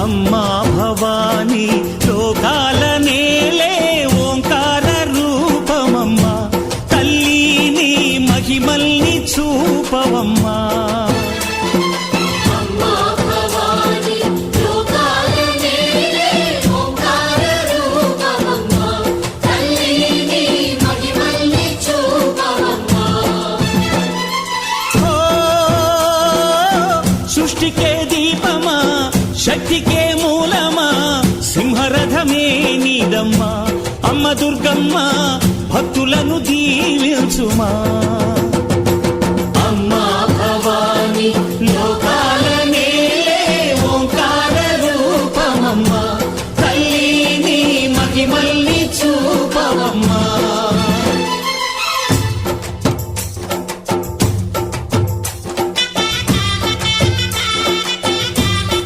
అమ్మా భవానీ లోకాల నేలే ఓంకార రూపమమ్మా, తల్లి నీ మహిమల్ని చూపవమ్మా. సృష్టికే దీపమా, శక్తికే మూలమా, సింహరథమే నీదమ్మా. అమ్మ దుర్గమ్మ భక్తులను దీవించుమా.